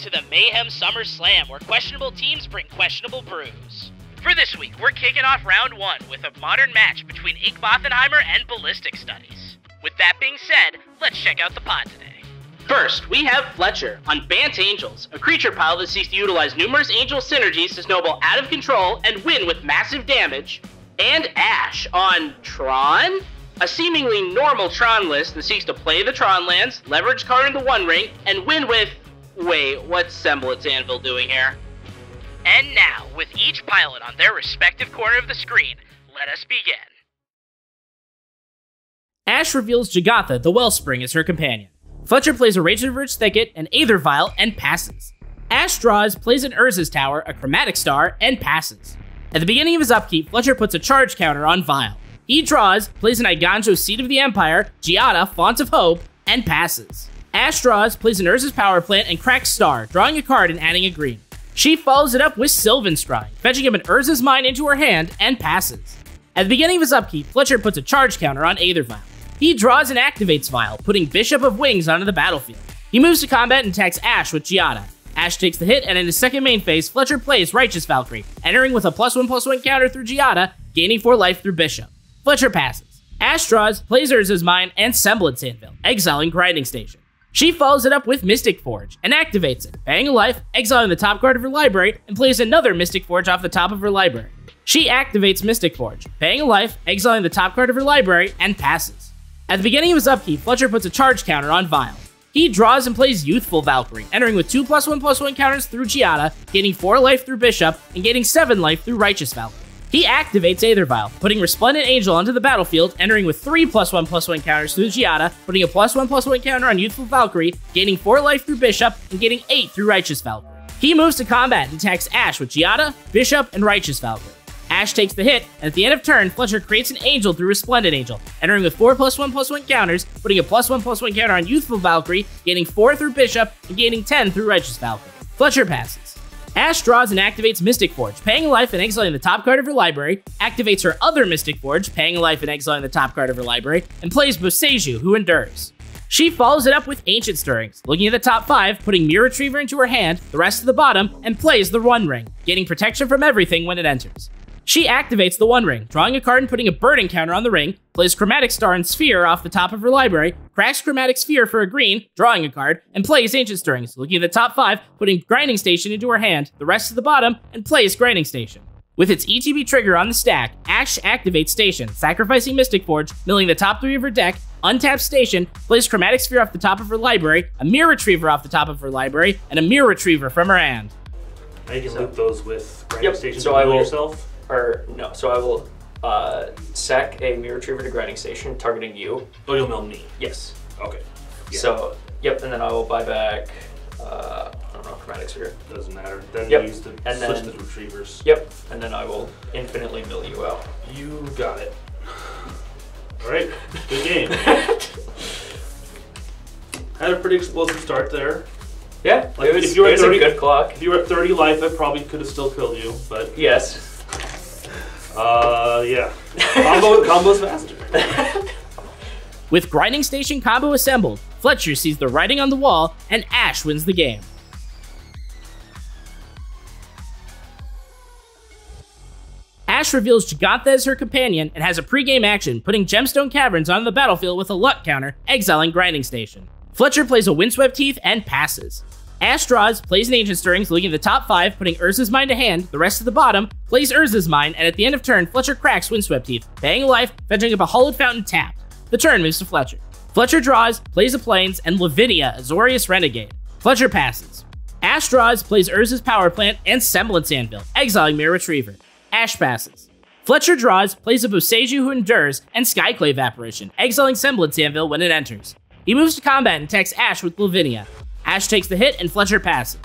to the Mayhem Summer Slam, where questionable teams bring questionable brews. For this week, we're kicking off round 1 with a modern match between Bothenheimer and Ballistic Studies. With that being said, let's check out the pod today. First, we have Fletcher on Bant Angels, a creature pile that seeks to utilize numerous angel synergies to snowball out of control and win with massive damage. And Ash on Tron, a seemingly normal Tron list that seeks to play the Tron lands, leverage card in the One Ring, and win with... Wait, what's Semblance Anvil doing here? And now, with each pilot on their respective corner of the screen, let us begin. Ash reveals Jagatha, the Wellspring, as her companion. Fletcher plays a Rage of the Rich Thicket, an Aether Vial, and passes. Ash draws, plays an Urza's Tower, a Chromatic Star, and passes. At the beginning of his upkeep, Fletcher puts a charge counter on Vial. He draws, plays an Iganjo Seed of the Empire, Giada, Font of Hope, and passes. Ash draws, plays an Urza's Power Plant, and cracks Star, drawing a card and adding a green. She follows it up with Sylvan Scrying, fetching him an Urza's Mine into her hand, and passes. At the beginning of his upkeep, Fletcher puts a charge counter on Aether Vial. He draws and activates Vial, putting Bishop of Wings onto the battlefield. He moves to combat and attacks Ash with Giada. Ash takes the hit, and in his second main phase, Fletcher plays Righteous Valkyrie, entering with a +1/+1 counter through Giada, gaining 4 life through Bishop. Fletcher passes. Ash draws, plays Urza's Mine, and Semblance Anvil, exiling Grinding Station. She follows it up with Mystic Forge, and activates it, paying a life, exiling the top card of her library, and plays another Mystic Forge off the top of her library. She activates Mystic Forge, paying a life, exiling the top card of her library, and passes. At the beginning of his upkeep, Fletcher puts a charge counter on Vial. He draws and plays Youthful Valkyrie, entering with 2 +1/+1 counters through Giada, gaining 4 life through Bishop, and gaining 7 life through Righteous Valkyrie. He activates Aether Vial, putting Resplendent Angel onto the battlefield, entering with 3 +1/+1 counters through Giada, putting a +1/+1 counter on Youthful Valkyrie, gaining 4 life through Bishop, and gaining 8 through Righteous Valkyrie. He moves to combat and attacks Ash with Giada, Bishop, and Righteous Valkyrie. Ash takes the hit, and at the end of turn, Fletcher creates an Angel through Resplendent Angel, entering with 4 +1/+1 counters, putting a +1/+1 counter on Youthful Valkyrie, gaining 4 through Bishop, and gaining 10 through Righteous Valkyrie. Fletcher passes. Ash draws and activates Mystic Forge, paying a life and exiling the top card of her library, activates her other Mystic Forge, paying a life and exiling the top card of her library, and plays Boseiju, who endures. She follows it up with Ancient Stirrings, looking at the top 5, putting Mirror Retriever into her hand, the rest to the bottom, and plays the One Ring, gaining protection from everything when it enters. She activates the One Ring, drawing a card and putting a burning counter on the ring, plays Chromatic Star and Sphere off the top of her library, cracks Chromatic Sphere for a green, drawing a card, and plays Ancient Stirrings, looking at the top 5, putting Grinding Station into her hand, the rest to the bottom, and plays Grinding Station. With its ETB trigger on the stack, Ash activates Station, sacrificing Mystic Forge, milling the top 3 of her deck, untaps Station, plays Chromatic Sphere off the top of her library, a Mirror Retriever off the top of her library, and a Mirror Retriever from her hand. I can loop those with Grinding Station so to I will, yourself? So I will sack a Mirror Retriever to Grinding Station, targeting you. Oh, you'll mill me? Yes. Okay. Yeah. So, yep, and then I will buy back, I don't know, Chromatic Sphere. Doesn't matter. Then Yep. use the And switch then- the retrievers. Yep, and then I will infinitely mill you out. You got it. Alright, good game. Had a pretty explosive start there. Yeah, Like, it was, if you were it at was 30 a good clock. If you were at 30 life, I probably could have still killed you, but Yes. yeah. Combo's faster. With Grinding Station combo assembled, Fletcher sees the writing on the wall, and Ash wins the game. Ash reveals Jagatha as her companion and has a pre-game action, putting Gemstone Caverns onto the battlefield with a luck counter, exiling Grinding Station. Fletcher plays a Windswept Teeth and passes. Ash draws, plays an Ancient Stirrings, looking at the top 5, putting Urza's Mine to hand, the rest to the bottom, plays Urza's Mine, and at the end of turn, Fletcher cracks Windswept Teeth, paying a life, fetching up a Hollowed Fountain tapped. The turn moves to Fletcher. Fletcher draws, plays a Plains, and Lavinia, Azorius Renegade. Fletcher passes. Ash draws, plays Urza's Power Plant, and Semblance Anvil, exiling Mirror Retriever. Ash passes. Fletcher draws, plays a Boseiju who endures, and Skyclave Apparition, exiling Semblance Anvil when it enters. He moves to combat and attacks Ash with Lavinia. Ash takes the hit, and Fletcher passes.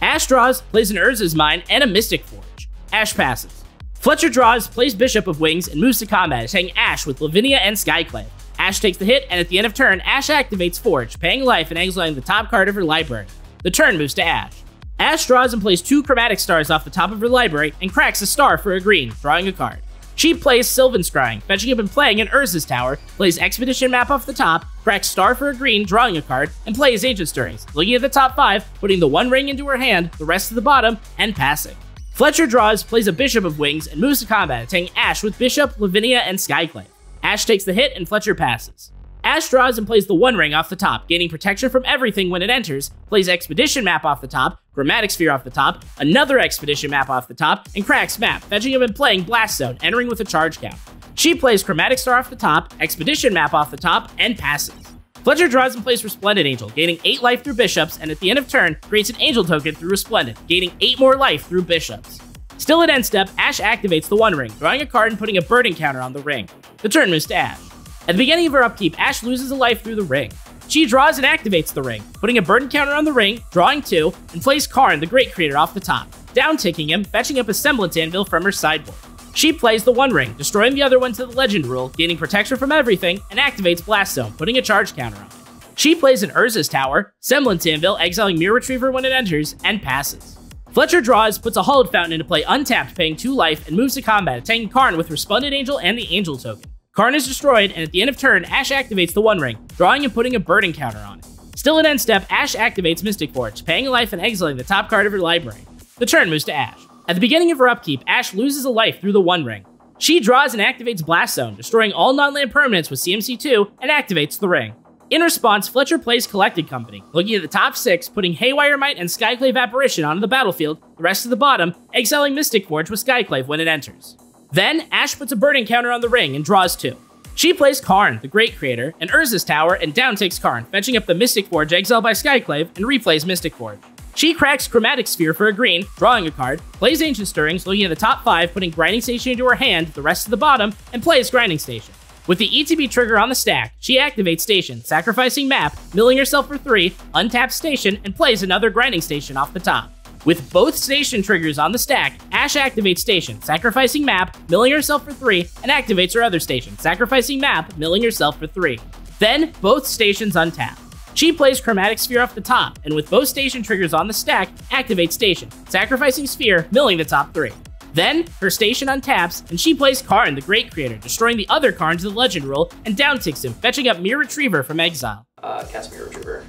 Ash draws, plays an Urza's Mine, and a Mystic Forge. Ash passes. Fletcher draws, plays Bishop of Wings, and moves to combat, attacking Ash with Lavinia and Skyclave. Ash takes the hit, and at the end of turn, Ash activates Forge, paying life and exiling the top card of her library. The turn moves to Ash. Ash draws and plays 2 Chromatic Stars off the top of her library, and cracks a star for a green, drawing a card. She plays Sylvan Scrying, fetching up and playing an Urza's Tower, plays Expedition Map off the top, cracks star for a green, drawing a card, and plays Ancient Stirrings, looking at the top 5, putting the 1 ring into her hand, the rest to the bottom, and passing. Fletcher draws, plays a Bishop of Wings, and moves to combat, attacking Ash with Bishop, Lavinia, and Skyclave. Ash takes the hit, and Fletcher passes. Ash draws and plays the 1 ring off the top, gaining protection from everything when it enters, plays Expedition Map off the top, Chromatic Sphere off the top, another Expedition Map off the top, and cracks Map, fetching him and playing Blast Zone, entering with a charge count. She plays Chromatic Star off the top, Expedition Map off the top, and passes. Fletcher draws and plays Resplendent Angel, gaining 8 life through Bishops, and at the end of turn, creates an Angel token through Resplendent, gaining 8 more life through Bishops. Still at end step, Ash activates the 1 ring, drawing a card and putting a burden counter on the ring. The turn moves to Ash. At the beginning of her upkeep, Ash loses a life through the ring. She draws and activates the ring, putting a burden counter on the ring, drawing 2, and plays Karn, the Great Creator, off the top, down-ticking him, fetching up a Semblance Anvil from her sideboard. She plays the 1 ring, destroying the other one to the Legend rule, gaining protection from everything, and activates Blast Zone, putting a charge counter on it. She plays an Urza's Tower, Semblance Anvil, exiling Mirror Retriever when it enters, and passes. Fletcher draws, puts a Hallowed Fountain into play untapped, paying 2 life, and moves to combat, attacking Karn with Resplendent Angel and the Angel token. Karn is destroyed, and at the end of turn, Ash activates the 1 ring, drawing and putting a burden counter on it. Still at end step, Ash activates Mystic Forge, paying a life and exiling the top card of her library. The turn moves to Ash. At the beginning of her upkeep, Ash loses a life through the 1 ring. She draws and activates Blast Zone, destroying all non-land permanents with CMC2, and activates the ring. In response, Fletcher plays Collected Company, looking at the top 6, putting Haywire Might and Skyclave Apparition onto the battlefield, the rest to the bottom, exiling Mystic Forge with Skyclave when it enters. Then, Ash puts a burden counter on the ring and draws 2. She plays Karn, the Great Creator, and Urza's Tower, and down-takes Karn, fetching up the Mystic Forge exiled by Skyclave, and replays Mystic Forge. She cracks Chromatic Sphere for a green, drawing a card, plays Ancient Stirrings, looking at the top 5, putting Grinding Station into her hand, the rest to the bottom, and plays Grinding Station. With the ETB trigger on the stack, she activates Station, sacrificing Map, milling herself for 3, untaps Station, and plays another Grinding Station off the top. With both Station triggers on the stack, Ash activates Station, sacrificing Map, milling herself for 3, and activates her other Station, sacrificing Map, milling herself for 3. Then, both Stations untap. She plays Chromatic Sphere off the top, and with both Station triggers on the stack, activates Station, sacrificing Sphere, milling the top 3. Then, her Station untaps, and she plays Karn, the Great Creator, destroying the other Karn to the Legend rule, and down-ticks him, fetching up Mirror Retriever from exile. Cast Mirror Retriever.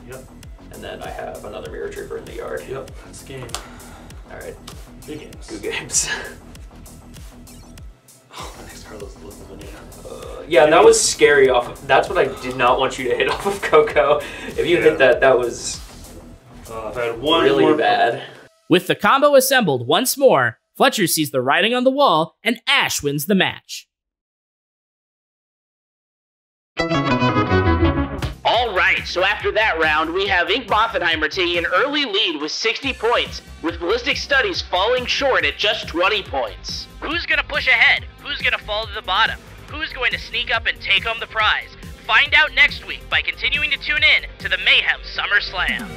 Yep. And then I have another Mirror Retriever in the yard. Yep. That's the game. Alright. Big games. Good games. Oh, the next card was Lavinia. Yeah, that was scary off of, that's what I did not want you to hit off of Coco. If you hit that, that was I've had one really more bad. With the combo assembled once more, Fletcher sees the writing on the wall, and Ash wins the match. Alright, so after that round, we have Ink Boffenheimer taking an early lead with 60 points, with Ballistic Studies falling short at just 20 points. Who's gonna push ahead? Who's gonna fall to the bottom? Who's going to sneak up and take home the prize? Find out next week by continuing to tune in to the Mayhem Summer Slam.